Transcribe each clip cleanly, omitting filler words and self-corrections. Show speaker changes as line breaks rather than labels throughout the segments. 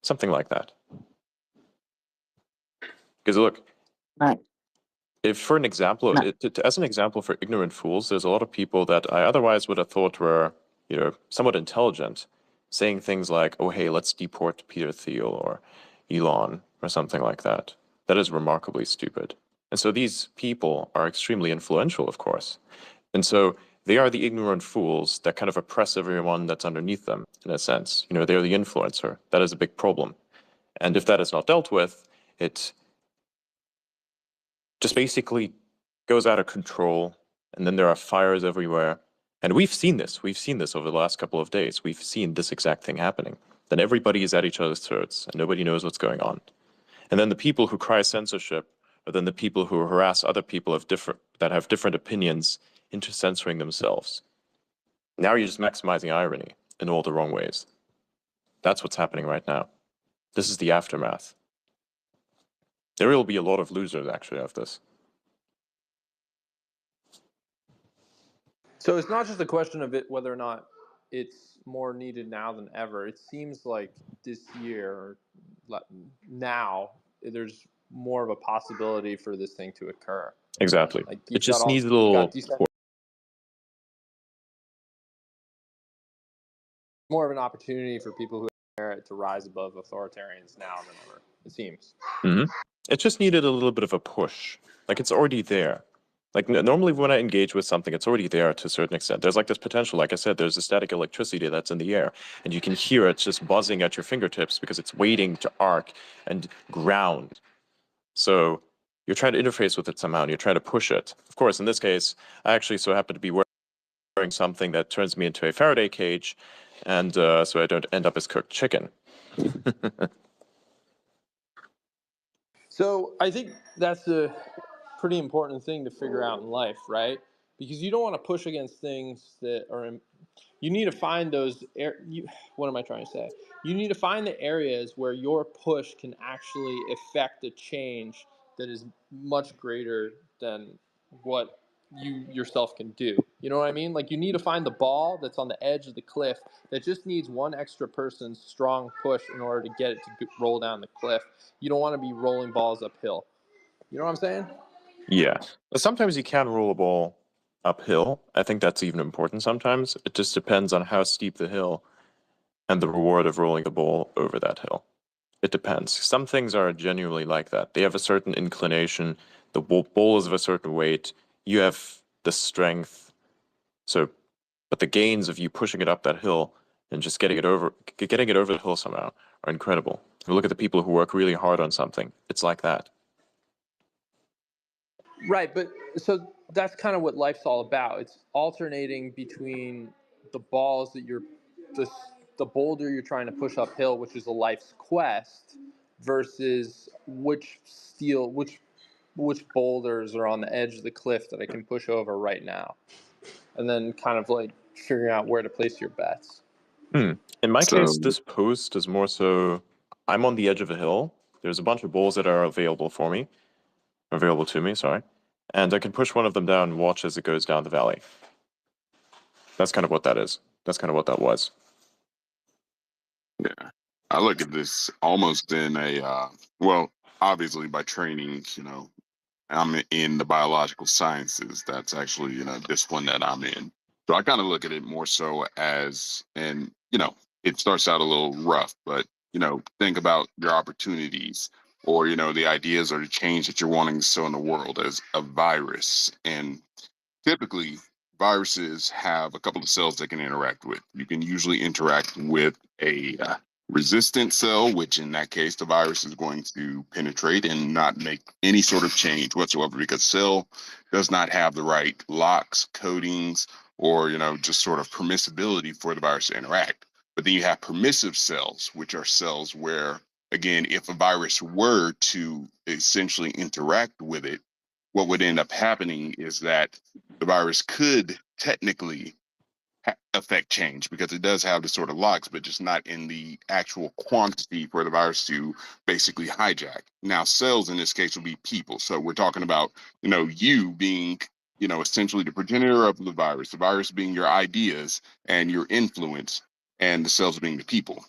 Something like that. Because look,
Right.
if for an example,
No.
as an example for ignorant fools, there's a lot of people that I otherwise would have thought were, somewhat intelligent, saying things like, "Oh, hey, let's deport Peter Thiel or Elon or something like that." That is remarkably stupid. And so these people are extremely influential, of course. And so they are the ignorant fools that kind of oppress everyone that's underneath them, in a sense. They're the influencer. That is a big problem. And if that is not dealt with, it just basically goes out of control, and then there are fires everywhere. And we've seen this. We've seen this over the last couple of days. We've seen this exact thing happening. Then everybody is at each other's throats, and nobody knows what's going on. And then the people who cry censorship are then the people who harass other people that have different opinions into censoring themselves. Now you're just maximizing irony in all the wrong ways. That's what's happening right now. This is the aftermath. There will be a lot of losers, actually, of this.
So it's not just a question of it whether or not it's more needed now than ever. It seems like this year, now, there's more of a possibility for this thing to occur.
Exactly.
Like
it just needs a little...
more of an opportunity for people who merit to rise above authoritarians now than ever, it seems.
Mm-hmm. It just needed a little bit of a push. Like, it's already there. Like, normally when I engage with something, it's already there to a certain extent. There's like this potential, like I said, there's a static electricity that's in the air, and you can hear it just buzzing at your fingertips because it's waiting to arc and ground. So you're trying to interface with it somehow, and you're trying to push it. Of course, in this case, I actually so happen to be wearing something that turns me into a Faraday cage, and so I don't end up as cooked chicken.
So I think that's a pretty important thing to figure out in life, right? Because you don't want to push against things that are you need to find those what am I trying to say? You need to find the areas where your push can actually affect a change that is much greater than what you yourself can do. You know what I mean? Like, you need to find the ball that's on the edge of the cliff that just needs one extra person's strong push in order to get it to roll down the cliff. You don't want to be rolling balls uphill. You know what I'm saying?
Yeah. Sometimes you can roll a ball uphill. I think that's even important sometimes. It just depends on how steep the hill and the reward of rolling the ball over that hill. It depends. Some things are genuinely like that. They have a certain inclination. The ball is of a certain weight. You have the strength. So, but the gains of you pushing it up that hill and just getting it over the hill somehow are incredible. If you look at the people who work really hard on something, it's like that.
Right, but so that's kind of what life's all about. It's alternating between the balls that the boulder you're trying to push uphill, which is a life's quest, versus which boulders are on the edge of the cliff that I can push over right now, and then kind of like figuring out where to place your bets.
In my case, this post is more so I'm on the edge of a hill. There's a bunch of balls that are available to me, sorry. And I can push one of them down and watch as it goes down the valley. That's kind of what that is. That's kind of what that was.
Yeah. I look at this almost in a, well, obviously by training, I'm in the biological sciences. That's actually, discipline that I'm in. So I kind of look at it more so as, and, it starts out a little rough, but, think about your opportunities or, the ideas or the change that you're wanting to sow in the world as a virus. And typically, viruses have a couple of cells they can interact with. You can usually interact with a resistant cell, which in that case, the virus is going to penetrate and not make any sort of change whatsoever because cell does not have the right locks, coatings, or, just sort of permissibility for the virus to interact. But then you have permissive cells, which are cells where, again, if a virus were to essentially interact with it, what would end up happening is that the virus could technically affect change because it does have the sort of locks, but just not in the actual quantity for the virus to basically hijack. Now, cells in this case will be people. So we're talking about, you being, essentially the progenitor of the virus being your ideas and your influence, and the cells being the people.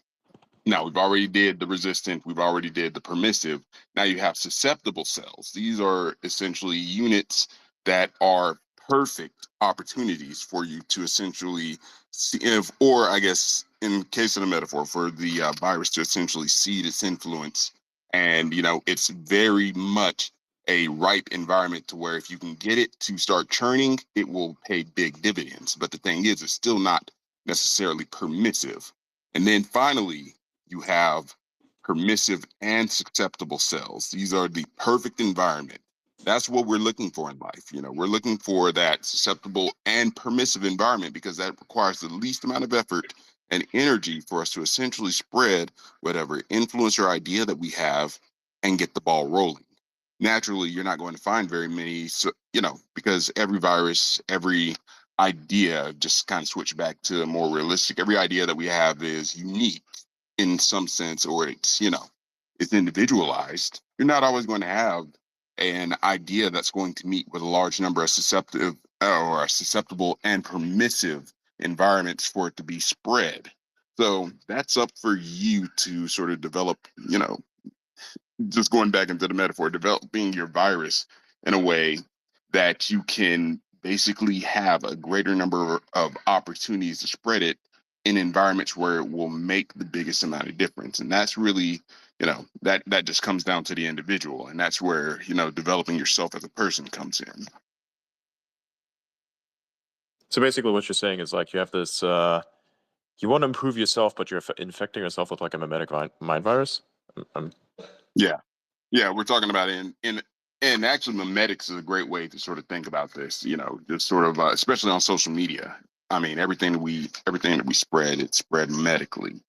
Now we've already did the resistant, we've already did the permissive. Now you have susceptible cells. These are essentially units that are perfect opportunities for you to essentially see if, or I guess in case of the metaphor, for the virus to essentially seed its influence. And, it's very much a ripe environment to where if you can get it to start churning, it will pay big dividends. But the thing is, it's still not necessarily permissive. And then finally, you have permissive and susceptible cells. These are the perfect environment. That's what we're looking for in life. We're looking for that susceptible and permissive environment because that requires the least amount of effort and energy for us to essentially spread whatever influence or idea that we have and get the ball rolling. Naturally, you're not going to find very many, because every virus, every idea, just kind of switch back to more realistic, every idea that we have is unique in some sense, or it's individualized. You're not always going to have an idea that's going to meet with a large number of susceptible and permissive environments for it to be spread. So that's up for you to sort of develop, just going back into the metaphor, developing your virus in a way that you can basically have a greater number of opportunities to spread it in environments where it will make the biggest amount of difference. And that's really, that just comes down to the individual. And that's where, developing yourself as a person comes in.
So basically what you're saying is like you have this, you want to improve yourself, but you're infecting yourself with like a mimetic mind virus.
Yeah. Yeah, we're talking about and actually mimetics is a great way to sort of think about this, just sort of especially on social media. I mean, everything that we spread, it's spread medically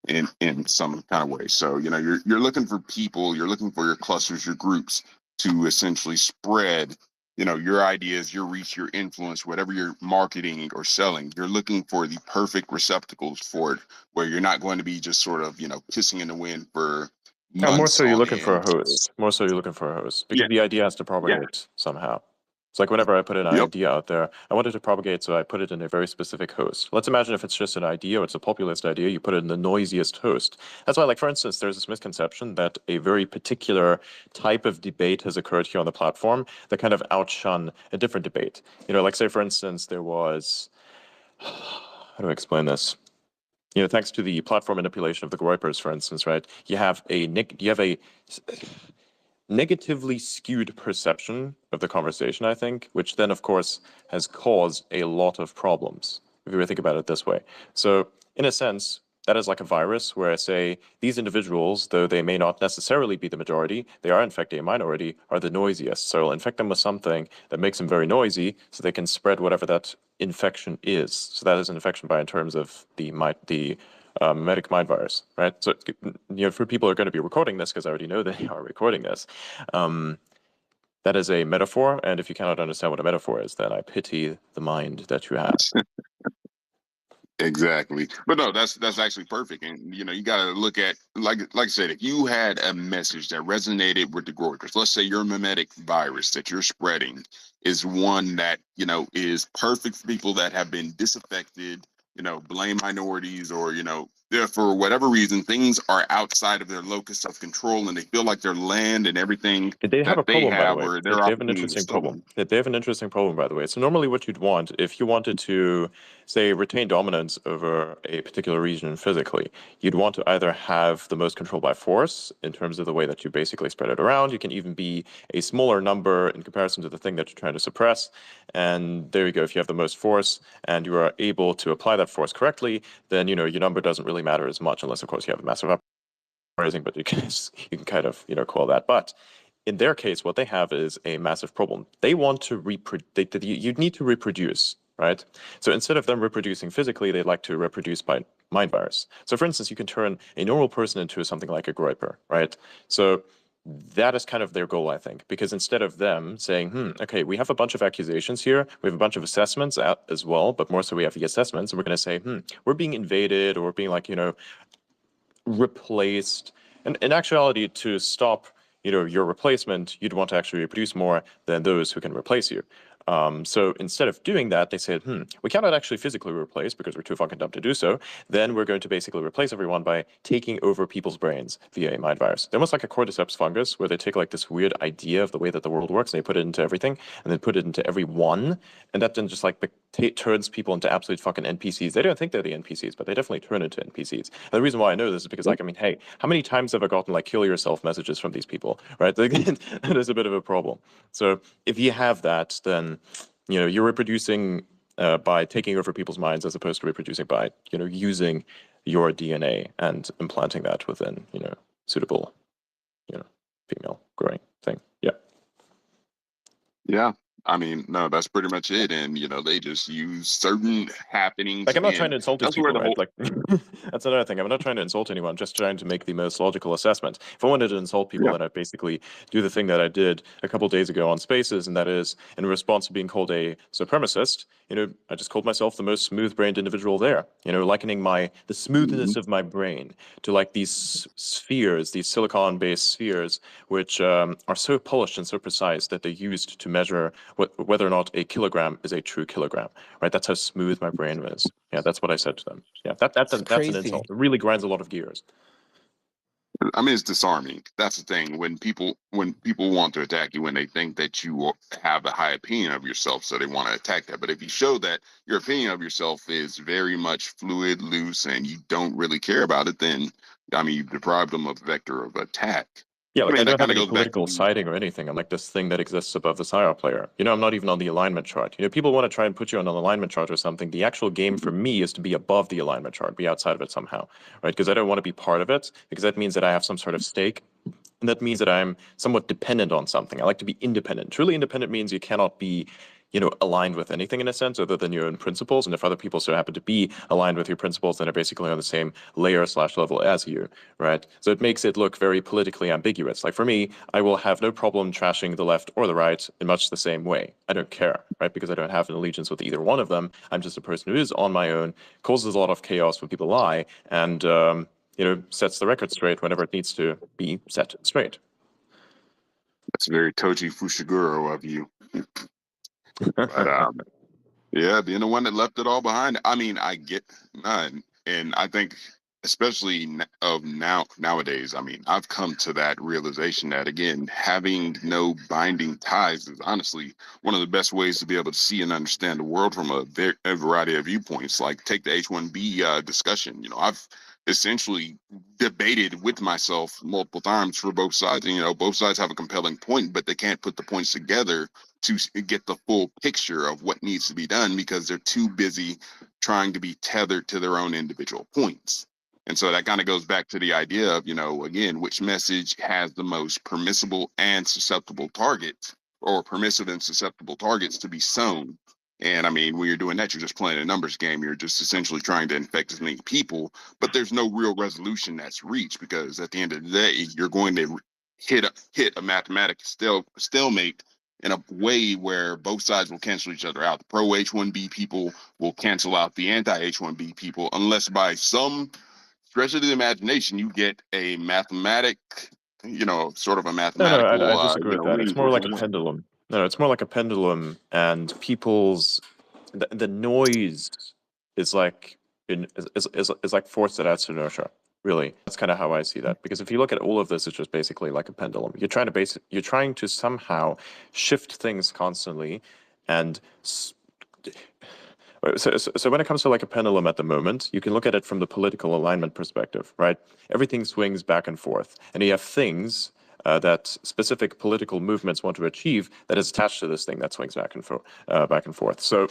in some kind of way. So, you're looking for people, you're looking for your clusters, your groups to essentially spread, your ideas, your reach, your influence, whatever you're marketing or selling. You're looking for the perfect receptacles for it, where you're not going to be just sort of, pissing in the wind for
No, more so
months
you're
on
looking for a
end.
host. More so you're looking for a host because
Yeah.
the idea has to propagate somehow. It's like whenever I put an
Yep.
idea out there, I want it to propagate, so I put it in a very specific host. Let's imagine if it's just an idea or it's a populist idea, you put it in the noisiest host. That's why, like, for instance, there's this misconception that a very particular type of debate has occurred here on the platform that kind of outshone a different debate. Like, say, for instance, there was, how do I explain this? Thanks to the platform manipulation of the Groypers, for instance, right? You have a negatively skewed perception of the conversation, I think, which then, of course, has caused a lot of problems, if you really think about it this way. So, in a sense, that is like a virus where I say these individuals, though they may not necessarily be the majority, they are in fact a minority, are the noisiest. So I'll infect them with something that makes them very noisy so they can spread whatever that infection is. So that is an infection by in terms of the mimetic mind virus, right? So, for people who are going to be recording this, because I already know they are recording this, that is a metaphor. And if you cannot understand what a metaphor is, then I pity the mind that you have.
Exactly. But no, that's actually perfect. And you gotta look at like I said, if you had a message that resonated with the Groypers, let's say your mimetic virus that you're spreading is one that, is perfect for people that have been disaffected, blame minorities, or, for whatever reason, things are outside of their locus of control and they feel like their land and everything
They have
that
a
they
problem, by the
have
way.
or
They
their
have an
opportunity is
interesting problem.
stolen.
They have an interesting problem, by the way. So normally what you'd want, if you wanted to, say, retain dominance over a particular region physically, you'd want to either have the most control by force in terms of the way that you basically spread it around. You can even be a smaller number in comparison to the thing that you're trying to suppress. And there you go. If you have the most force and you are able to apply that force correctly, then, your number doesn't really matter as much, unless, of course, you have a massive uprising, but you can kind of, call that. But in their case, what they have is a massive problem. They want to reproduce. You need to reproduce, right? So instead of them reproducing physically, they'd like to reproduce by mind virus. So for instance, you can turn a normal person into something like a Groyper, right? So that is kind of their goal, I think, because instead of them saying, okay, we have a bunch of accusations here, we have a bunch of assessments out as well, but more so we have the assessments, and we're going to say, we're being invaded, or we're being like, replaced. And in actuality, to stop, your replacement, you'd want to actually reproduce more than those who can replace you. So instead of doing that, they said, we cannot actually physically replace because we're too fucking dumb to do so. Then we're going to basically replace everyone by taking over people's brains via a mind virus. They're almost like a cordyceps fungus, where they take like this weird idea of the way that the world works and they put it into everything and then put it into everyone. And that then just like turns people into absolute fucking NPCs. They don't think they're the NPCs, but they definitely turn into NPCs. And the reason why I know this is because, like, I mean, hey, how many times have I gotten like kill yourself messages from these people, right? There's a bit of a problem. So if you have that, then you're reproducing by taking over people's minds as opposed to reproducing by using your DNA and implanting that within suitable female growing thing.
Yeah. I mean, no, that's pretty much it. And, they just use certain happenings.
Like, I'm not
Again,
trying to insult these
that's where
people,
the
right?
whole
Like, that's another thing. I'm not trying to insult anyone. I'm just trying to make the most logical assessment. If I wanted to insult people,
Yeah.
then I'd basically do the thing that I did a couple days ago on Spaces, and that is, in response to being called a supremacist, I just called myself the most smooth-brained individual there. Likening the smoothness of my brain to like these spheres, these silicon-based spheres, which are so polished and so precise that they're used to measure whether or not a kilogram is a true kilogram. Right? That's how smooth my brain was. Yeah, that's what I said to them. Yeah, that's an insult. It really grinds a lot of gears.
I mean, it's disarming. That's the thing. When people want to attack you, when they think that you have a high opinion of yourself, so they want to attack that. But if you show that your opinion of yourself is very much fluid, loose, and you don't really care about it, then I mean, you've deprived them of a vector of attack.
Yeah, like I
mean, that
don't have
kind of
any
goes back
political
to
siding or anything. I'm like this thing that exists above the Sire player. I'm not even on the alignment chart. People want to try and put you on an alignment chart or something. The actual game for me is to be above the alignment chart, be outside of it somehow, right? Because I don't want to be part of it, because that means that I have some sort of stake. And that means that I'm somewhat dependent on something. I like to be independent. Truly independent means you cannot be, aligned with anything in a sense other than your own principles. And if other people so happen to be aligned with your principles, then they're basically on the same layer/level as you, right? So it makes it look very politically ambiguous. Like for me, I will have no problem trashing the left or the right in much the same way. I don't care, right? Because I don't have an allegiance with either one of them. I'm just a person who is on my own, causes a lot of chaos when people lie, and sets the record straight whenever it needs to be set straight.
that's very Toji Fushiguro of you. But yeah, being the one that left it all behind. I mean, I get none, and I think especially nowadays. I mean, I've come to that realization that again, having no binding ties is honestly one of the best ways to be able to see and understand the world from a variety of viewpoints. Like take the H-1B discussion. I've essentially debated with myself multiple times for both sides. And, both sides have a compelling point, but they can't put the points together to get the full picture of what needs to be done because they're too busy trying to be tethered to their own individual points. And so that kind of goes back to the idea of, again, which message has the most permissible and susceptible targets, or permissive and susceptible targets to be sown. And I mean, when you're doing that, you're just playing a numbers game. You're just essentially trying to infect as many people, but there's no real resolution that's reached because at the end of the day, you're going to hit a mathematical stalemate in a way where both sides will cancel each other out. The pro H-1B people will cancel out the anti-H-1B people unless by some stretch of the imagination you get a sort of a mathematical.
No, I disagree with that. It's more like a pendulum. No, it's more like a pendulum, and people's the noise is like is like force that adds to inertia. Really, that's kind of how I see that. Because if you look at all of this, it's just basically like a pendulum. You're trying to somehow shift things constantly, and so when it comes to like a pendulum at the moment, you can look at it from the political alignment perspective, right? Everything swings back and forth, and you have things that specific political movements want to achieve that is attached to this thing that swings back and forth. So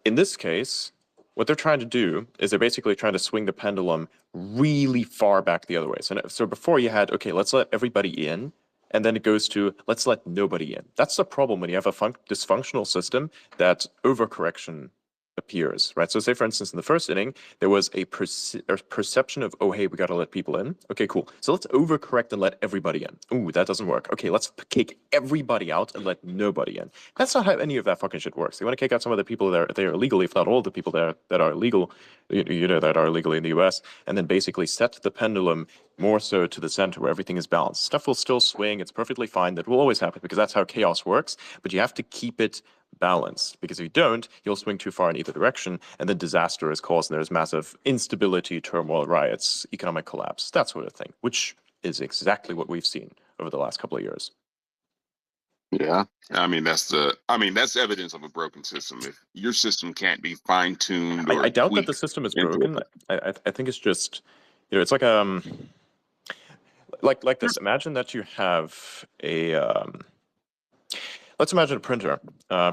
in this case, what they're trying to do is they're basically trying to swing the pendulum really far back the other way. So before you had, okay, let's let everybody in, and then it goes to let's let nobody in. That's the problem when you have a dysfunctional system that overcorrection appears, right? So say, for instance, in the first inning, there was a perception of, oh, hey, we got to let people in. Okay, cool. So let's overcorrect and let everybody in. Ooh, that doesn't work. Okay, let's kick everybody out and let nobody in. That's not how any of that fucking shit works. They want to kick out some of the people that are illegally, if not all the people that are illegal, that are illegally in the US, and then basically set the pendulum more so to the center where everything is balanced. Stuff will still swing. It's perfectly fine. That will always happen because that's how chaos works. But you have to keep it balance, because if you don't, you'll swing too far in either direction, and then disaster is caused, and there's massive instability, turmoil, riots, economic collapse, that sort of thing, which is exactly what we've seen over the last couple of years.
Yeah, I mean that's evidence of a broken system. If your system can't be fine tuned or
I doubt that the
tweaked
system is
into
broken. I think it's just, it's like like this. Imagine that you have a let's imagine a printer.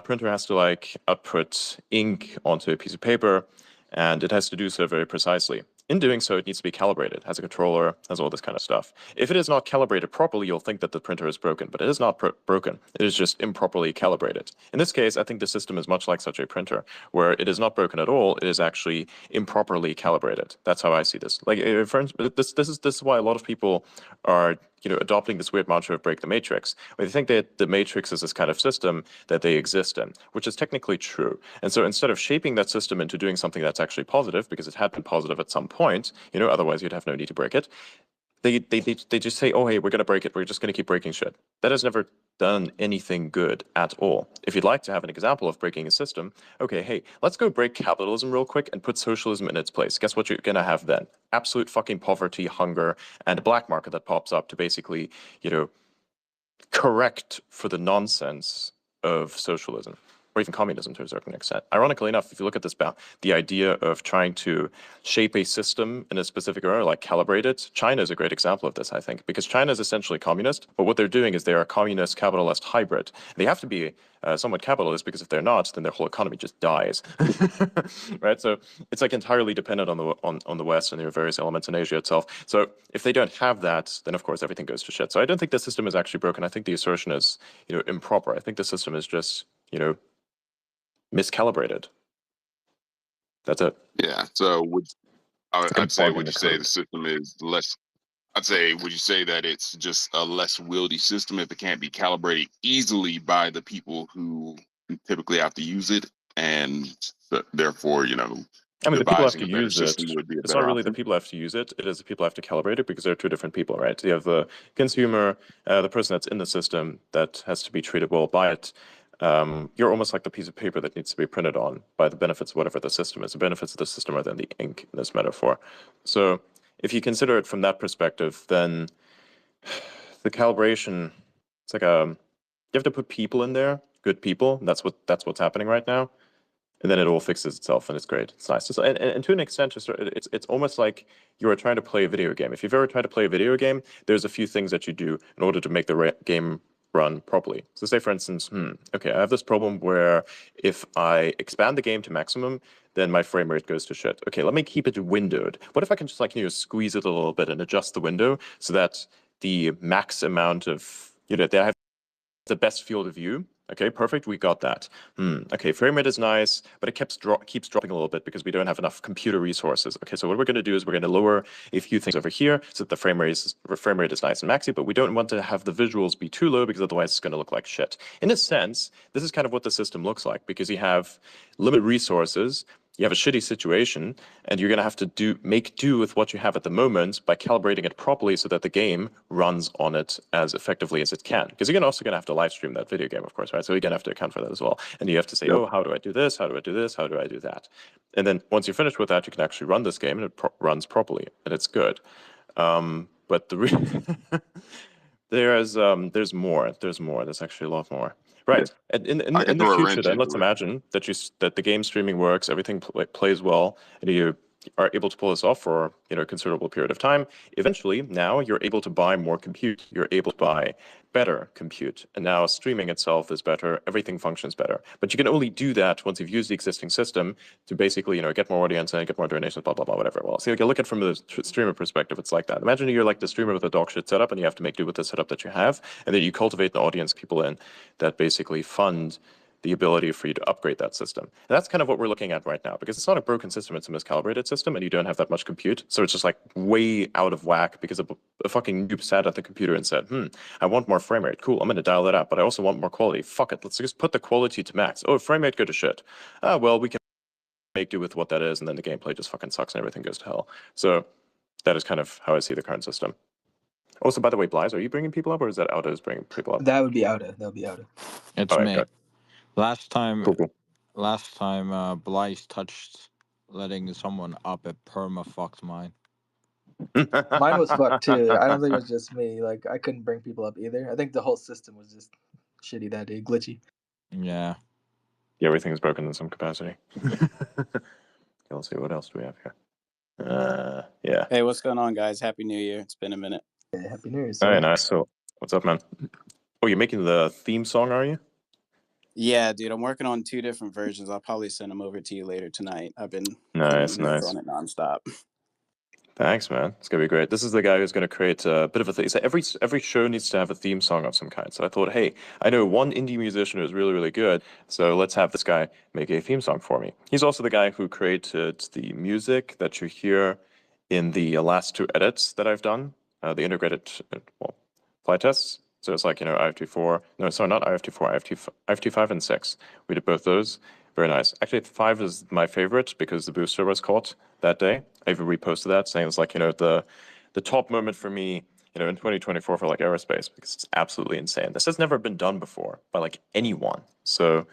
Printer has to like output ink onto a piece of paper, and it has to do so very precisely. In doing so, it needs to be calibrated, has a controller, has all this kind of stuff. If it is not calibrated properly, you'll think that the printer is broken, but it is not broken. It is just improperly calibrated. In this case, I think the system is much like such a printer, where it is not broken at all. It is actually improperly calibrated. That's how I see this. Like, for instance, this is why a lot of people are adopting this weird mantra of break the matrix. They think that the matrix is this kind of system that they exist in, which is technically true. And so instead of shaping that system into doing something that's actually positive, because it had been positive at some point, otherwise you'd have no need to break it, they just say, oh, hey, we're going to break it. We're just going to keep breaking shit. That has never done anything good at all. If you'd like to have an example of breaking a system, okay, hey, let's go break capitalism real quick and put socialism in its place. Guess what you're going to have then? Absolute fucking poverty, hunger, and a black market that pops up to basically, correct for the nonsense of socialism, or even communism to a certain extent. Ironically enough, if you look at this, the idea of trying to shape a system in a specific area, like calibrate it, China is a great example of this, I think, because China is essentially communist, but what they're doing is they are a communist capitalist hybrid. They have to be somewhat capitalist, because if they're not, then their whole economy just dies, right? So it's like entirely dependent on the West and their various elements in Asia itself. So if they don't have that, then of course everything goes to shit. So I don't think the system is actually broken. I think the assertion is, improper. I think the system is just, miscalibrated. That's it.
Yeah. So I'd say, would you say
code.
the system is less? I'd say, would you say that it's just a less wieldy system if it can't be calibrated easily by the people who typically have to use it, and therefore,
I mean, the people have
devising
to
a better
use it.
system would be a
It's
better
not really the
option?
people have to use it. It is the people have to calibrate it, because they're two different people, right? You have the consumer, the person that's in the system that has to be treated well by it. You're almost like the piece of paper that needs to be printed on by the benefits of whatever the system is. The benefits of the system are then the ink in this metaphor. So if you consider it from that perspective, then the calibration, it's like you have to put people in there, good people. That's what's happening right now. And then it all fixes itself, and it's great. It's nice. And to an extent, it's almost like you are trying to play a video game. If you've ever tried to play a video game, there's a few things that you do in order to make the game run properly. So say, for instance, okay, I have this problem where if I expand the game to maximum, then my frame rate goes to shit. Okay, let me keep it windowed. What if I can just squeeze it a little bit and adjust the window so that the max amount of, they have the best field of view. Okay, perfect. We got that. Okay, frame rate is nice, but it keeps dropping a little bit because we don't have enough computer resources. Okay, so what we're going to do is we're going to lower a few things over here so that the frame rate is nice and maxi, but we don't want to have the visuals be too low, because otherwise it's going to look like shit. In a sense, this is kind of what the system looks like, because you have limited resources, you have a shitty situation, and you're going to have to make do with what you have at the moment by calibrating it properly so that the game runs on it as effectively as it can. Because you're also going to have to live stream that video game, of course, right? So you're going to have to account for that as well. And you have to say, oh, how do I do this? How do I do this? How do I do that? And then once you're finished with that, you can actually run this game, and it runs properly, and it's good. But there's more. There's actually a lot more. Right. And in the future, then let's imagine that the game streaming works, everything plays well, and you are able to pull this off for a considerable period of time. Eventually, now you're able to buy more compute. You're able to buy better compute, and now streaming itself is better. Everything functions better. But you can only do that once you've used the existing system to basically get more audience and get more donations, blah blah blah, whatever. Well, so you can look at it from the streamer perspective. It's like that. Imagine you're like the streamer with a dog shit setup, and you have to make do with the setup that you have, and then you cultivate an audience, people in that basically fund the ability for you to upgrade that system. And that's kind of what we're looking at right now, because it's not a broken system, it's a miscalibrated system, and you don't have that much compute. So it's just like way out of whack because a fucking noob sat at the computer and said, I want more frame rate. Cool, I'm going to dial that up, but I also want more quality. Fuck it, let's just put the quality to max. Oh, frame rate go to shit. Well, we can make do with what that is, and then the gameplay just fucking sucks and everything goes to hell. So that is kind of how I see the current system. Also, by the way, Blaze, are you bringing people up, or is that Autos bringing people up?
That would be Auto.
It's me.
Good.
Last time,
Cool, cool.
Blythe touched letting someone up, it perma fucked mine.
Mine was fucked too. I don't think it was just me. Like I couldn't bring people up either. I think the whole system was just shitty that day, glitchy.
Yeah.
Yeah, everything's broken in some capacity. Let's see, what else do we have here? Yeah.
Hey, what's going on, guys? Happy New Year. It's been a minute.
Yeah, Happy New Year.
All
So
right, nice. So, what's up, man? Oh, you're making the theme song, are you?
Yeah, dude, I'm working on 2 different versions. I'll probably send them over to you later tonight. I've been
Nice,
doing
nice.
on it nonstop.
Thanks, man. It's gonna be great. This is the guy who's gonna create a bit of a thing. So every show needs to have a theme song of some kind. So I thought, hey, I know one indie musician who's really, really good. So let's have this guy make a theme song for me. He's also the guy who created the music that you hear in the last 2 edits that I've done, the integrated flight tests. So it's like, IFT4, no, sorry, not IFT4, IFT5 and 6. We did both those. Very nice. Actually, 5 is my favorite because the booster was caught that day. I even reposted that saying it's like, the top moment for me, in 2024 for like aerospace, because it's absolutely insane. This has never been done before by like anyone. So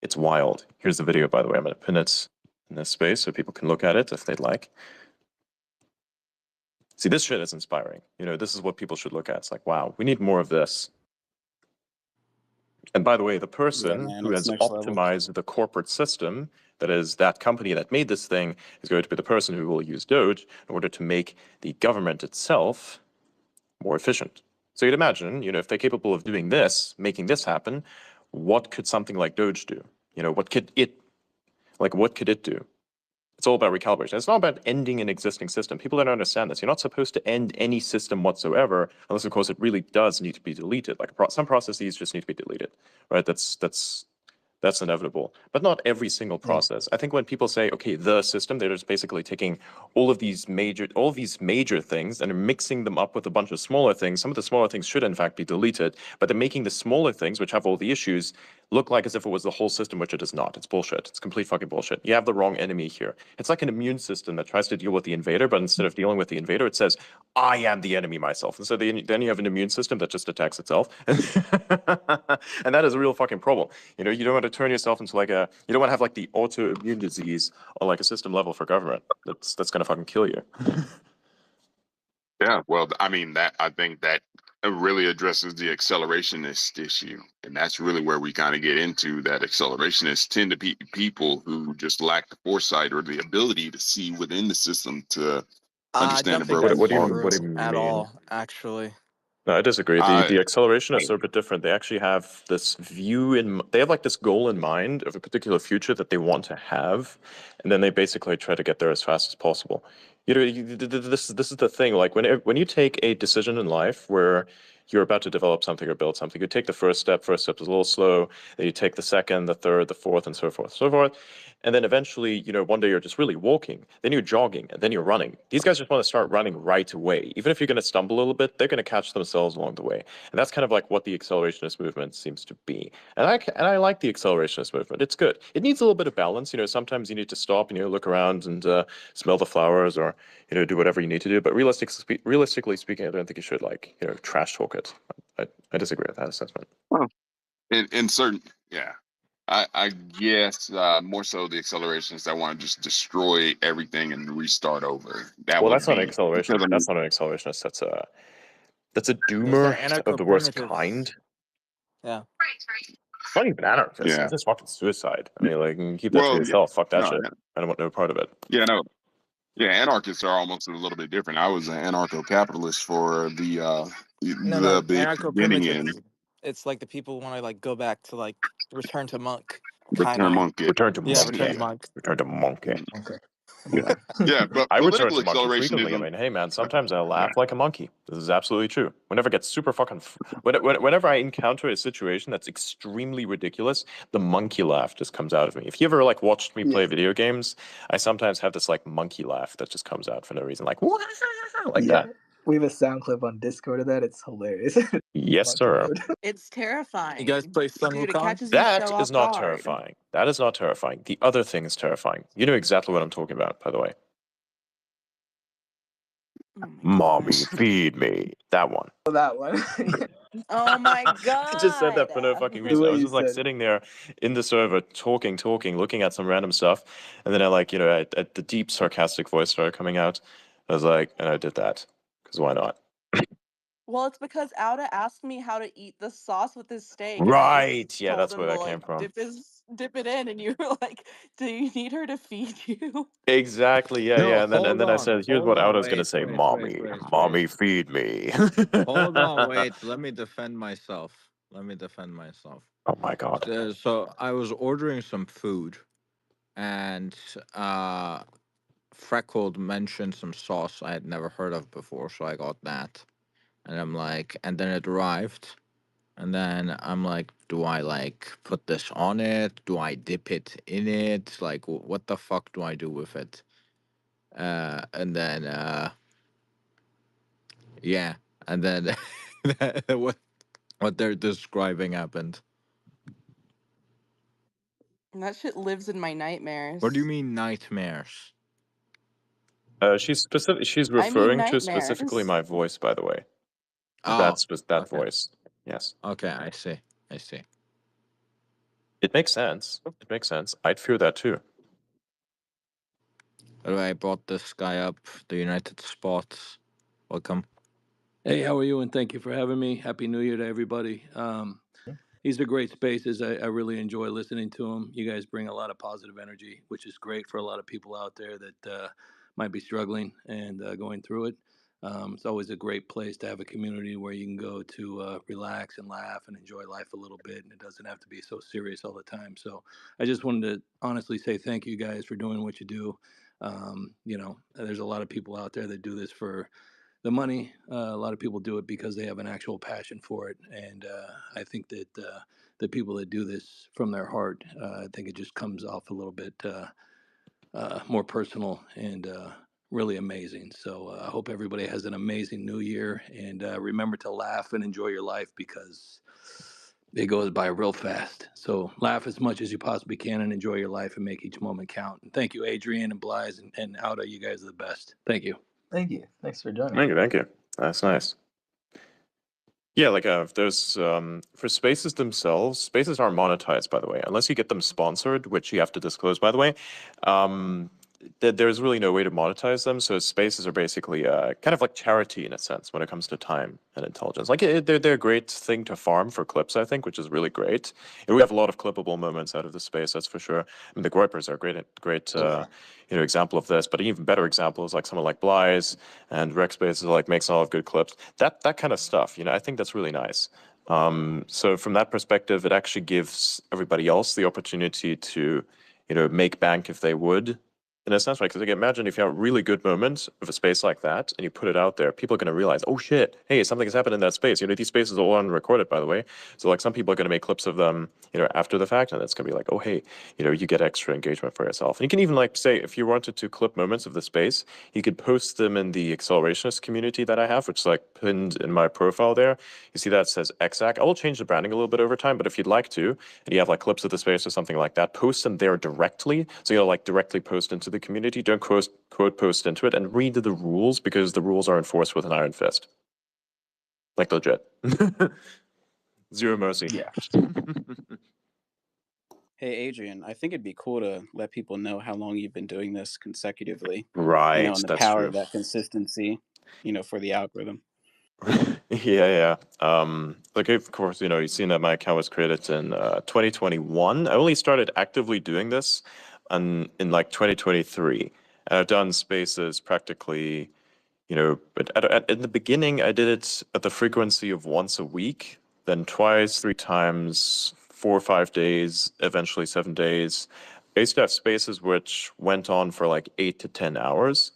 it's wild. Here's the video, by the way. I'm going to pin it in this space so people can look at it if they'd like. See, this shit is inspiring. This is what people should look at. It's like, wow, we need more of this. And by the way, the person
man,
who
it's
has
next level.
optimized the corporate system, that is that company that made this thing, is going to be the person who will use Doge in order to make the government itself more efficient. So you'd imagine, if they're capable of doing this, making this happen, what could something like Doge do? What could it do? It's all about recalibration. It's not about ending an existing system. People don't understand this. You're not supposed to end any system whatsoever, unless, of course, it really does need to be deleted. Like some processes just need to be deleted, right? That's inevitable, but not every single process. I think when people say, okay, the system, they're just basically taking all of these major things and are mixing them up with a bunch of smaller things. Some of the smaller things should in fact be deleted, but they're making the smaller things, which have all the issues, look like as if it was the whole system, which it is not. It's bullshit. It's complete fucking bullshit. You have the wrong enemy here. It's like an immune system that tries to deal with the invader, but instead of dealing with the invader, it says, I am the enemy myself. And so then you have an immune system that just attacks itself. And that is a real fucking problem. You don't want to turn yourself into you don't want to have like the autoimmune disease on like a system level for government. That's gonna fucking kill you.
Yeah, well, I mean, I think that really addresses the accelerationist issue, and that's really where we kind of get into that. Accelerationists tend to be people who just lack the foresight or the ability to see within the system to understand the broken
What do you
parts.
mean?
At all, actually.
No, I disagree. The accelerationists are a bit different. They actually have this view they have like this goal in mind of a particular future that they want to have, and then they basically try to get there as fast as possible. This is the thing. Like when you take a decision in life where you're about to develop something or build something, you take the first step. First step is a little slow. Then you take the second, the third, the fourth, and so forth, so forth. And then eventually, one day you're just really walking, then you're jogging, and then you're running. These guys just want to start running right away. Even if you're going to stumble a little bit, they're going to catch themselves along the way. And that's kind of like what the accelerationist movement seems to be. And I like the accelerationist movement. It's good. It needs a little bit of balance. Sometimes you need to stop and look around and smell the flowers, or do whatever you need to do. But realistically speaking, I don't think you should trash talk it. I disagree with that assessment.
Well, in certain, yeah. I guess more so the accelerations that want to just destroy everything and restart over.
That's not an accelerationist. That's not an accelerationist. That's a doomer of the worst kind.
Yeah.
It's not even anarchist.
Yeah.
It's just fucking suicide. I mean, you can keep that to yourself. Fuck that shit.
Yeah.
I don't want no part of it.
Yeah, no. Yeah, anarchists are almost a little bit different. I was an anarcho-capitalist for the beginning end.
It's like the people want to go back to return to monk.
Return monkey.
Return to
Yeah,
monkey.
return to monk.
Return to monkey.
Okay.
Yeah, but
I return
political
to monkey frequently. I
accelerationism.
mean, hey man, sometimes I laugh like a monkey. This is absolutely true. Whenever I get super fucking, whenever I encounter a situation that's extremely ridiculous, the monkey laugh just comes out of me. If you ever watched me play video games, I sometimes have this monkey laugh that just comes out for no reason, like that.
We have a sound clip on Discord of that. It's hilarious.
Yes, sir.
It's terrifying.
You guys play Sun
Dude, it
Wukong?
catches you
That
so
is
off
not
guard.
terrifying. That is not terrifying. The other thing is terrifying. You know exactly what I'm talking about, by the way.
Oh my
Mommy,
God.
feed me. That one.
Oh, that one.
Oh my
I just said that for no
God.
fucking
The
reason. I
way
was
you
just like
said it.
sitting there in the server, talking, looking at some random stuff, and then I like, the deep sarcastic voice started coming out. I was like, and I did that because why not?
Well, it's because Auda asked me how to eat the sauce with his steak, and I
Right.
just
Yeah,
told
that's
him
where
to
that
like
came from.
dip it in, and you were like, "Do you need her to feed you?"
Exactly. Yeah,
No,
yeah. And
hold
then I
on.
said, here's
Hold
what
on.
Auda's gonna
Wait,
say,
wait, wait,
mommy,
wait, wait.
mommy, feed me.
Hold on, wait. Let me defend myself. Let me defend myself.
Oh my god.
So I was ordering some food, and Freckled mentioned some sauce I had never heard of before, so I got that. And I'm like, and then it arrived, and then I'm like, do I like put this on it? Do I dip it in it? Like, what the fuck do I do with it? And then yeah, and then what they're describing happened.
And that shit lives in my nightmares.
What do you mean nightmares?
She's
I mean
referring to specifically
nightmares.
my voice, by the way.
Oh,
That
okay,
voice. Yes.
okay, I see, I see.
It makes sense. It makes sense. I'd fear that too.
By the way, I brought this guy up, the United Spots. Welcome.
Hey, how are you? And thank you for having me. Happy New Year to everybody. These are great spaces. I really enjoy listening to them. You guys bring a lot of positive energy, which is great for a lot of people out there that might be struggling and going through it. It's always a great place to have a community where you can go to relax and laugh and enjoy life a little bit. And it doesn't have to be so serious all the time. So I just wanted to honestly say thank you guys for doing what you do. There's a lot of people out there that do this for the money. A lot of people do it because they have an actual passion for it, and I think that the people that do this from their heart, I think it just comes off a little bit more personal and really amazing. So I hope everybody has an amazing New Year, and remember to laugh and enjoy your life because it goes by real fast. So laugh as much as you possibly can and enjoy your life and make each moment count. And thank you, Adrian and Blythe and Auda. You guys are the best. Thank you.
Thank you. Thanks for joining.
Thank you. That's nice. Yeah, like there's for spaces themselves, spaces aren't monetized, by the way, unless you get them sponsored, which you have to disclose, by the way. There's really no way to monetize them. So spaces are basically kind of like charity in a sense when it comes to time and intelligence. Like they're a great thing to farm for clips, I think, which is really great. And we have a lot of clippable moments out of the space, that's for sure. And the Groypers are a great example of this. But an even better example is like someone like Blythe and Rex Spaces like makes a lot of good clips. That kind of stuff, I think that's really nice. So from that perspective, it actually gives everybody else the opportunity to, make bank if they would, in a sense, right? Because imagine if you have a really good moment of a space like that and you put it out there, people are going to realize, oh shit, hey, something has happened in that space. These spaces are all unrecorded, by the way. So like some people are going to make clips of them, after the fact, and it's going to be like, oh hey, you get extra engagement for yourself. And you can even like say, if you wanted to clip moments of the space, you could post them in the accelerationist community that I have, which is like pinned in my profile there. You see that it says XAC. I will change the branding a little bit over time, but if you'd like to, and you have like clips of the space or something like that, post them there directly. So like directly post into the community. Don't quote post into it, and read the rules, because the rules are enforced with an iron fist. Like legit. Zero mercy.
Yeah.
Hey, Adrian, I think it'd be cool to let people know how long you've been doing this consecutively,
Right,
and the
that's
power
true.
of that consistency, for the algorithm.
Yeah. Like of course, you've seen that my account was created in 2021. I only started actively doing this in like 2023. And I've done spaces practically, but in the beginning, I did it at the frequency of once a week, then twice, 3 times, 4 or 5 days, eventually 7 days. I used to have spaces which went on for like 8 to 10 hours.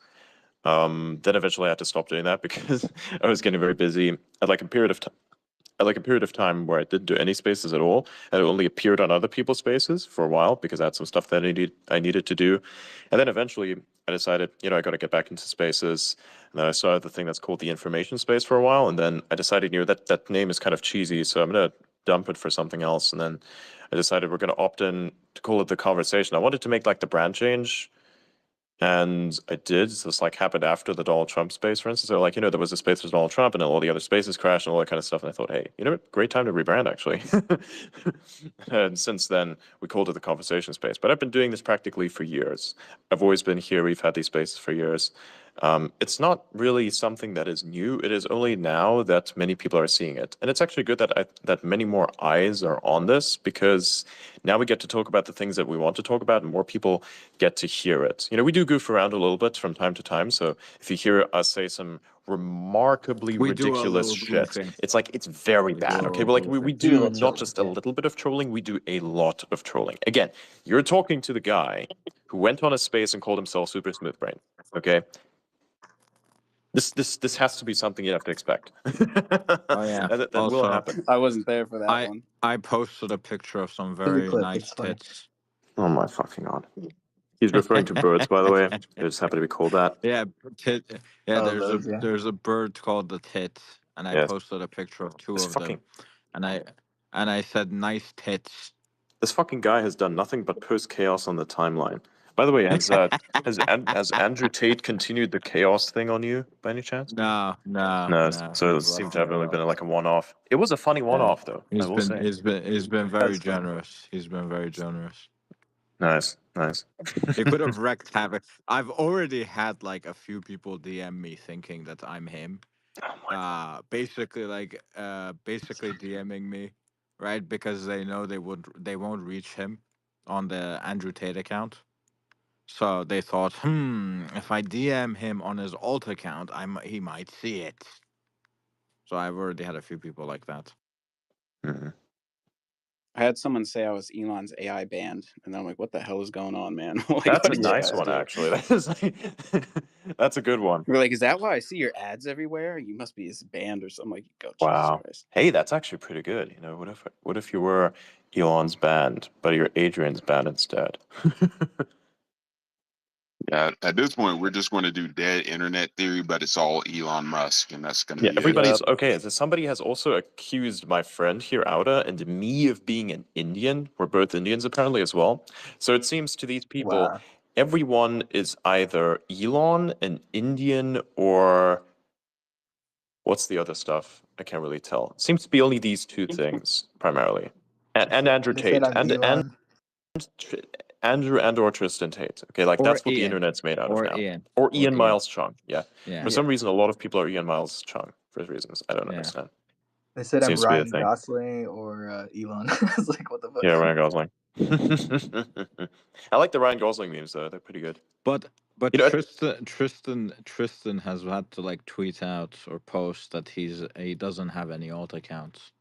Then eventually I had to stop doing that because I was getting very busy. At like a period of time where I didn't do any spaces at all, and it only appeared on other people's spaces for a while because I had some stuff that I needed to do. And then eventually I decided, I got to get back into spaces. And then I saw the thing that's called the information space for a while. And then I decided, that name is kind of cheesy, so I'm going to dump it for something else. And then I decided we're going to opt in to call it the conversation. I wanted to make like the brand change, And I did. This like happened after the Donald Trump space, for instance. So like, there was a space with Donald Trump and then all the other spaces crashed and all that kind of stuff. And I thought, hey, great time to rebrand actually. And since then we called it the conversation space. But I've been doing this practically for years. I've always been here. We've had these spaces for years. It's not really something that is new. It is only now that many people are seeing it. And it's actually good that many more eyes are on this, because now we get to talk about the things that we want to talk about and more people get to hear it. We do goof around a little bit from time to time. So if you hear us say some remarkably
We do a
ridiculous
little
shit,
goofing.
it's very
We
bad.
do a
Okay,
little
but like we
goofing.
Do a
do
little
not
trolling,
just a
yeah.
little bit of trolling, we do a lot of trolling. Again, you're talking to the guy who went on a space and called himself Super Smooth Brain. Okay. This has to be something you have to expect.
Oh yeah.
That will
Also,
happen.
I wasn't there for that one.
I posted a picture of some
It's a good
very
clip.
nice
It's funny.
tits.
Oh my fucking god. He's referring to birds, by the way. They just happen to be called that.
Yeah, tit. Yeah,
Oh, those, yeah.
there's a bird called the tit, and I
Yes.
posted a picture of two
This
of
fucking
them, and I said nice tits.
this fucking guy has done nothing but post chaos on the timeline. By the way, has Andrew Tate continued the chaos thing on you by any chance?
No,
No, so it
he's
seemed
left
to have
me
only been
alone.
like a one-off. It was a funny one-off though, I will say.
He's been very
That's funny.
generous. He's been very generous.
Nice.
He could have wrecked havoc. I've already had like a few people DM me thinking that I'm him.
Oh my
Basically DMing me, right? Because they know they won't reach him on the Andrew Tate account. So they thought, if I DM him on his alt account, he might see it. So I've already had a few people like that.
Mhm.
I had someone say I was Elon's AI banned, and then I'm like, "What the hell is going on, man?" Like,
That's
what
a
did you
nice
guys
one,
do?
actually. That is that's a good one.
We're like, "Is that why I see your ads everywhere? You must be banned or something." Like, go, Jesus
Wow.
Christ.
Hey, that's actually pretty good. What if you were Elon's band, but you're Adrian's band instead?
Yeah, at this point, we're just going to do dead internet theory, but it's all Elon Musk, and that's going to
Yeah,
be
everybody's okay. So somebody has also accused my friend here, Auda, and me of being an Indian. We're both Indians apparently as well. So it seems to these people,
Wow.
everyone is either Elon, an Indian, or what's the other stuff? I can't really tell. It seems to be only these two things primarily, and Andrew
They said
Tate,
I'm Elon.
Andrew and or Tristan Tate. Okay, like
Or
that's what the
Ian.
internet's made out
Or
of now.
Ian.
Or
Or
Ian
Ian.
Miles Chung. Yeah.
Yeah.
For some reason, a lot of people are Ian Miles Chung for reasons I don't
Yeah.
understand.
They said I'm
Seems to be a
Ryan
thing.
Gosling or Elon. I was like, what the fuck?
Yeah, Ryan Gosling. I like the Ryan Gosling memes though; they're pretty good.
But
You know,
Tristan has had to like tweet out or post that he doesn't have any alt accounts.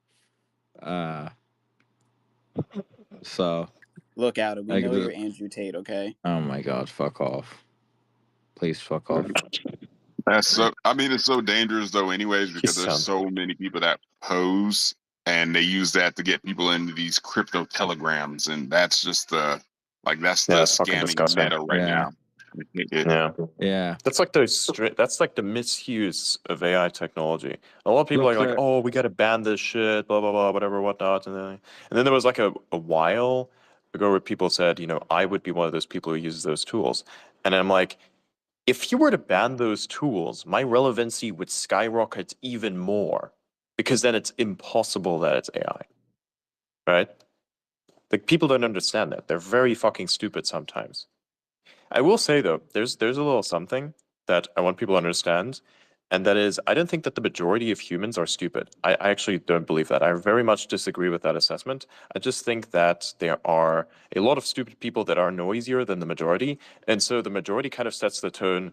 So
Look out, we
like
know you're Andrew Tate, okay?
oh my god, fuck off. Please fuck off.
That's so. I mean, it's so dangerous though, anyways, because there's
sound-
so many people that pose, and they use that to get people into these crypto telegrams, and that's just the that's the
that's fucking
scamming
disgusting.
meta right
Yeah.
now.
Yeah.
Yeah.
That's like the misuse of AI technology. A lot of people
Look,
are like, "Oh, we got to ban this shit," blah blah blah, whatever, whatnot. And then there was like a while ago where people said, I would be one of those people who uses those tools, and I'm like, if you were to ban those tools, my relevancy would skyrocket even more, because then it's impossible that it's AI, right? Like people don't understand that. They're very fucking stupid sometimes. I will say though, there's a little something that I want people to understand, and that is, I don't think that the majority of humans are stupid. I actually don't believe that. I very much disagree with that assessment. I just think that there are a lot of stupid people that are noisier than the majority, and so the majority kind of sets the tone.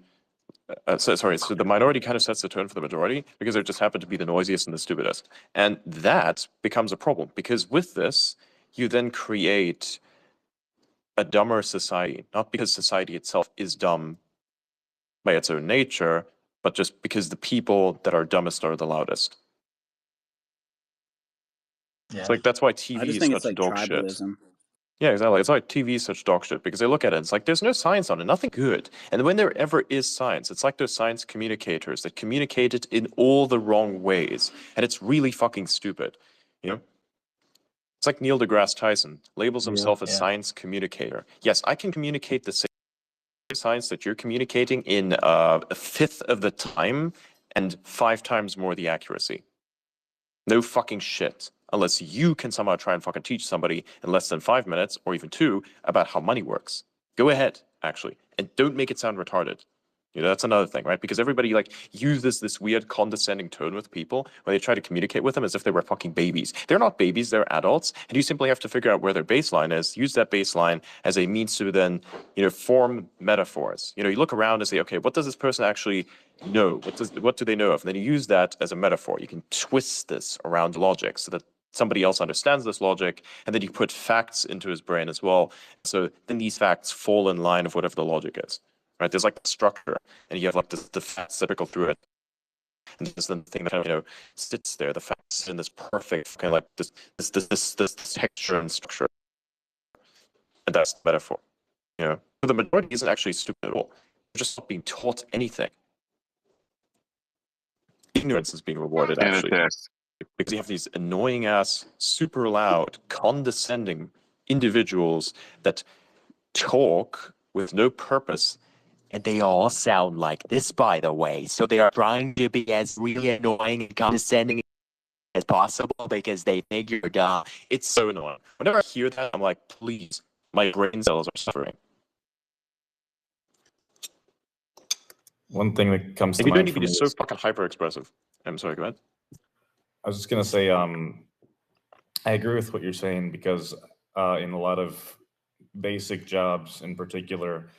So the minority kind of sets the tone for the majority because they just happen to be the noisiest and the stupidest, and that becomes a problem because with this, you then create a dumber society, not because society itself is dumb by its own nature, but just because the people that are dumbest are the loudest.
Yeah.
It's like that's why
I
TV
just
is
think
such
it's like
dog shit.
tribalism.
Yeah, exactly. It's like TV is such dog shit because they look at it and it's like there's no science on it, nothing good. And when there ever is science, it's like those science communicators that communicate it in all the wrong ways. And it's really fucking stupid. It's like Neil deGrasse Tyson labels himself a
Yeah.
science communicator. Yes, I can communicate the same science that you're communicating in a fifth of the time and 5 times more the accuracy. No fucking shit. Unless you can somehow try and fucking teach somebody in less than 5 minutes or even 2 about how money works. Go ahead, actually, and don't make it sound retarded. You know, that's another thing, right? Because everybody like uses this weird condescending tone with people when they try to communicate with them as if they were fucking babies. They're not babies, they're adults, and you simply have to figure out where their baseline is, use that baseline as a means to then, you know, form metaphors. You know, you look around and say, okay, what does this person actually know? What do they know of? And then you use that as a metaphor. You can twist this around logic so that somebody else understands this logic, and then you put facts into his brain as well. So then these facts fall in line of whatever the logic is. Right, there's like a structure, and you have like the facts that trickle through it, and there's the thing that kind of, you know, sits there. The facts in this perfect kind of like this texture and structure, and that's the metaphor. You know, the majority isn't actually stupid at all. They're just not being taught anything. Ignorance is being rewarded
And
actually,
attest.
because you have these annoying ass, super loud, condescending individuals that talk with no purpose.
And they all sound like this, by the way. So they are trying to be as really annoying and condescending as possible because they think you're dumb.
It's so annoying. Whenever I hear that, I'm like, please, my brain cells are suffering.
One thing that comes to
And you don't
mind
need
for
to
me
be so
is,
fucking hyper expressive. I'm sorry, go ahead.
I was just gonna say, I agree with what you're saying because in a lot of basic jobs, in particular,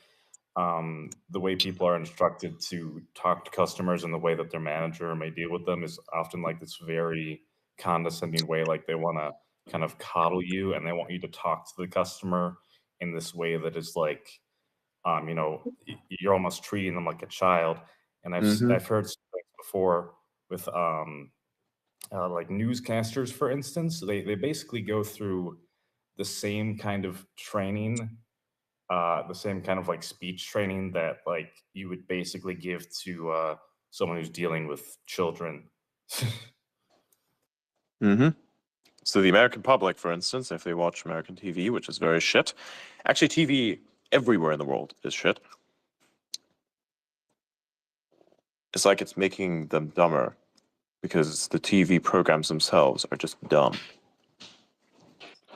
the way people are instructed to talk to customers and the way that their manager may deal with them is often like this very condescending way, like they want to kind of coddle you and they want you to talk to the customer in this way that is like, you know, you're almost treating them like a child. And I've heard some things before with like newscasters, for instance. They basically go through the same kind of training, the same kind of like speech training that like you would basically give to someone who's dealing with children.
So the American public, for instance, if they watch American TV, which is very shit, actually TV everywhere in the world is shit. It's like it's making them dumber because the TV programs themselves are just dumb.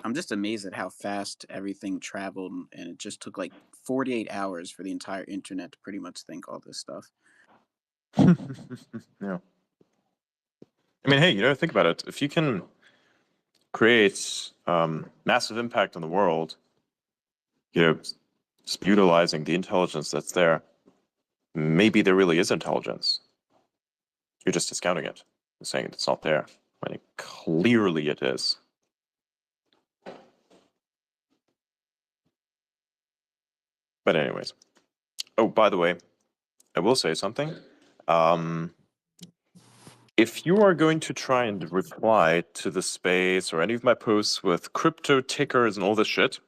I'm just amazed at how fast everything traveled, and it just took like 48 hours for the entire internet to pretty much think all this stuff.
Yeah. I mean, hey, you know, think about it. If you can create massive impact on the world, you know, just utilizing the intelligence that's there, maybe there really is intelligence. You're just discounting it. You're saying it's not there, when clearly it is. But anyways. Oh, by the way, I will say something. If you are going to try and reply to the space or any of my posts with crypto tickers and all this shit,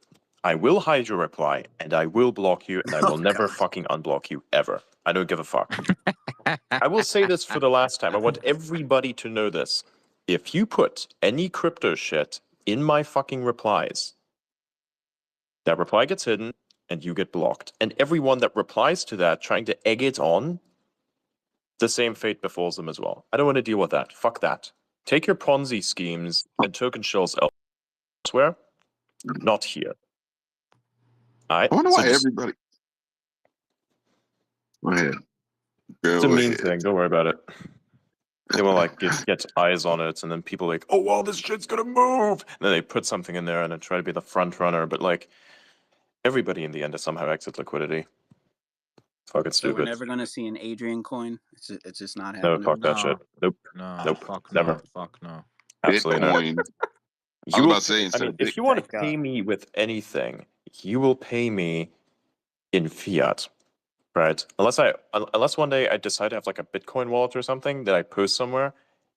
I will hide your reply and I will block you and I will never fucking unblock you ever. I don't give a fuck. I will say this for the last time. I want everybody to know this. If you put any crypto shit in my fucking replies, that reply gets hidden and you get blocked. And everyone that replies to that trying to egg it on, the same fate befalls them as well. I don't want to deal with that. Fuck that. Take your Ponzi schemes and token shells elsewhere, not here. All right?
I wonder
So
why
just,
everybody. Go ahead.
it's a
Go
meme
ahead.
thing. Don't worry about it. They will like get eyes on it, and then people like, oh, well, this shit's gonna move. And then they put something in there and then try to be the front runner. But like, everybody in the end is somehow exit liquidity. Fucking
So we're
stupid.
never gonna see an Adrian coin. It's just not
No,
happening.
fuck that shit. Nope.
No,
Nope.
fuck
Never.
no, fuck no.
Absolutely not.
Bitcoin. I
You
was
will,
about to say
I
instead
mean,
of
if you want to
Thank
pay
God.
me with anything, you will pay me in fiat, right? Unless one day I decide to have like a Bitcoin wallet or something that I post somewhere,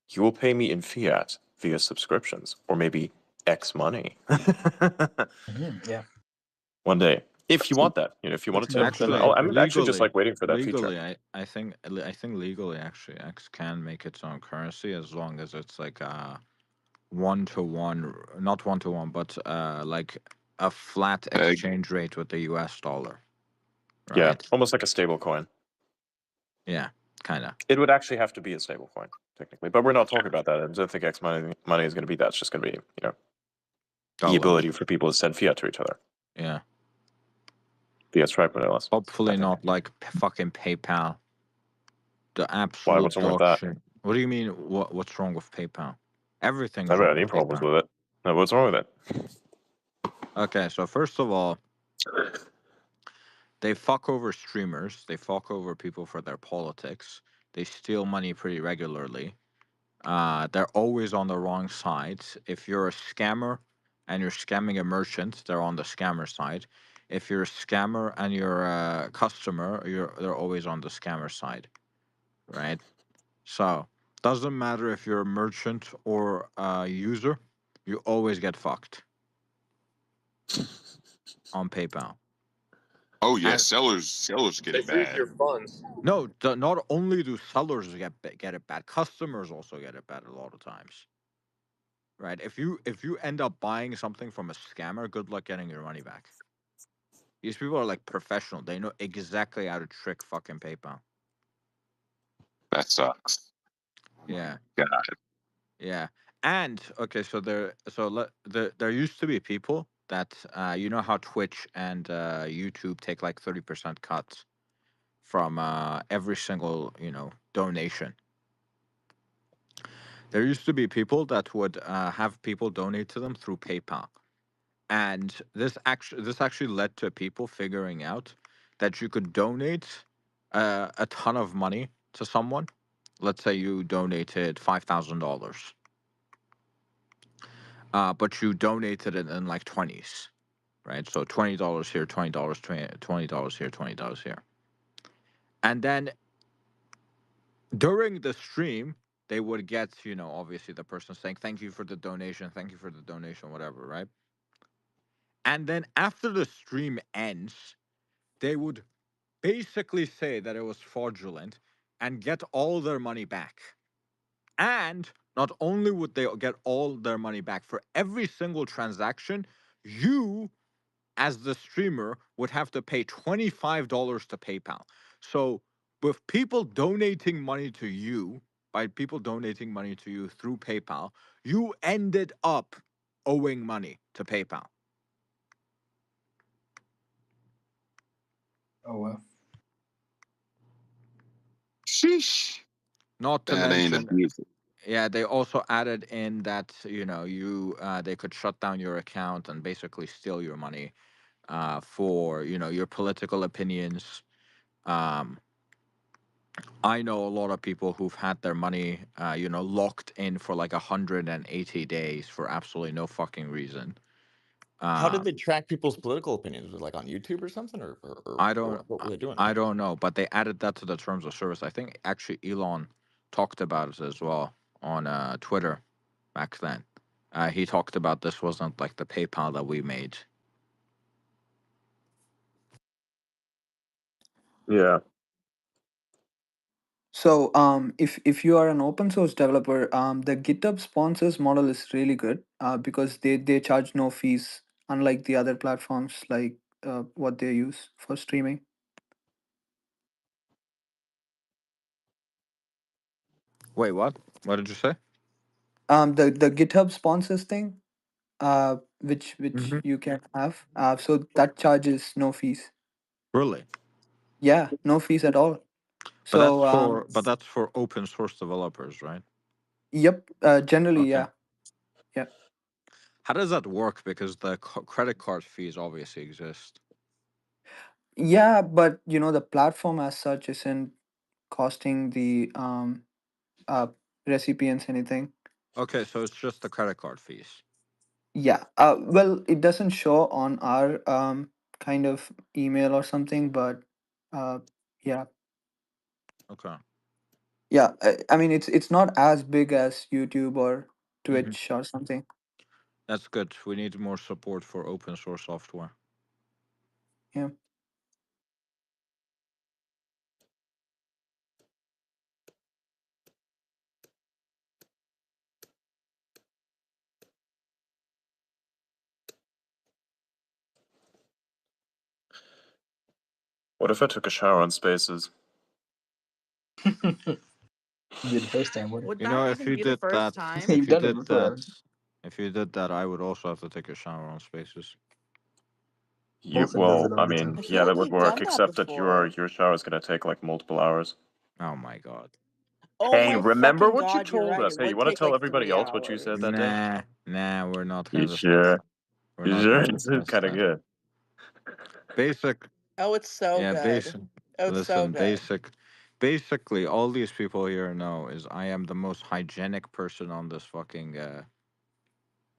you will pay me in fiat via subscriptions or maybe X money.
Yeah.
One day, if you want that, you know, if you wanted to, then
Actually,
I'm actually just like waiting for that feature.
legally, I think legally, actually, X can make its own currency as long as it's like one-to-one, not one-to-one, but like a flat
Peg.
exchange rate with the US dollar.
Yeah,
right?
almost like a stable coin.
Yeah, kind of.
It would actually have to be a stable coin, technically. But we're not talking about that. I don't think X money is going to be that. It's just going to be, the ability for people to send fiat to each other.
Yeah.
Fiat Stripe, no less.
Hopefully
I think.
not like fucking PayPal. The
Why?
absolute
What's wrong with
dog
that?
shit. What do you mean? What's wrong with PayPal? Everything's
I don't
wrong
have any
with
problems
PayPal.
with it. No, what's wrong with it?
Okay, so first of all, they fuck over streamers. They fuck over people for their politics. They steal money pretty regularly. They're always on the wrong side. If you're a scammer and you're scamming a merchant, they're on the scammer side. If you're a scammer and you're a customer, they're always on the scammer side, right? So doesn't matter if you're a merchant or a user, you always get fucked on PayPal.
Oh yeah,
And
sellers get
They
it
freeze
bad.
your funds.
no, not only do sellers get it bad, customers also get it bad a lot of times. Right? If you end up buying something from a scammer, good luck getting your money back. These people are like professional. They know exactly how to trick fucking PayPal.
That sucks.
Yeah.
God.
Yeah. And okay, so there used to be people that you know how Twitch and YouTube take like 30% cuts from every single, donation. There used to be people that would have people donate to them through PayPal. And this actually led to people figuring out that you could donate a ton of money to someone. Let's say you donated $5,000, but you donated it in like 20s, right? So $20 here, $20, $20 here, $20 here, and then during the stream they would get, obviously the person saying thank you for the donation, whatever, right? And then after the stream ends, they would basically say that it was fraudulent and get all their money back. And not only would they get all their money back, for every single transaction, you, as the streamer, would have to pay $25 to PayPal. So, with people donating money to you, by people donating money to you through PayPal, you ended up owing money to PayPal.
Oh well.
Sheesh.
Not to
That ain't a
mention,
beautiful.
yeah, they also added in that they could shut down your account and basically steal your money for your political opinions. Um, I know a lot of people who've had their money locked in for like 180 days for absolutely no fucking reason.
How did
Uh,
they track people's political opinions? Was it like on YouTube or something, or
I don't
what were they doing?
I don't know, but they added that to the terms of service. I think actually Elon talked about it as well on Twitter back then. He talked about this wasn't like the PayPal that we made.
Yeah.
So, if you are an open source developer, the GitHub sponsors model is really good because they charge no fees, unlike the other platforms like what they use for streaming.
Wait, what? What did you say?
The GitHub sponsors thing, which
Hmm.
you can have, so that charges no fees.
Really?
Yeah, no fees at all.
But that's
So,
for open source developers, right?
yep, generally,
Okay.
yeah, yeah.
How does that work? Because the credit card fees obviously exist.
Yeah, but the platform as such isn't costing the uh recipients anything.
Okay, so it's just the credit card fees.
Yeah. Well, it doesn't show on our kind of email or something, but uh yeah.
Okay.
Yeah, I mean it's not as big as YouTube or
Hmm.
Twitch or something.
That's good. We need more support for open source software.
Yeah.
What if I took a shower on Spaces?
You did the first time, wouldn't
Would
You
that
know, if
even
you
be the
did
first
that,
time?
You've
if you
done it
did
before,
that,
haven't you?
if you did that, I would also have to take a shower on Spaces.
Bolson does it all
I
the
mean,
time.
I feel
yeah,
like
that would
you've
work,
done that
except that
before.
your shower is gonna take like multiple hours.
Oh my god.
Oh
Hey,
my
remember
fucking
what you
god, you're
told
right.
us?
It
Hey, you
would
want to
take
tell
like
everybody
3
else what you said
hours.
that day?
Nah, we're not
You
gonna discuss
sure?
that. We're
You
not
sure?
gonna
It's
discuss
kind of
that.
good.
Basic,
Oh, it's so
yeah,
good.
basic.
Oh, it's so
Listen,
good.
basically, all these people here know is I am the most hygienic person on this fucking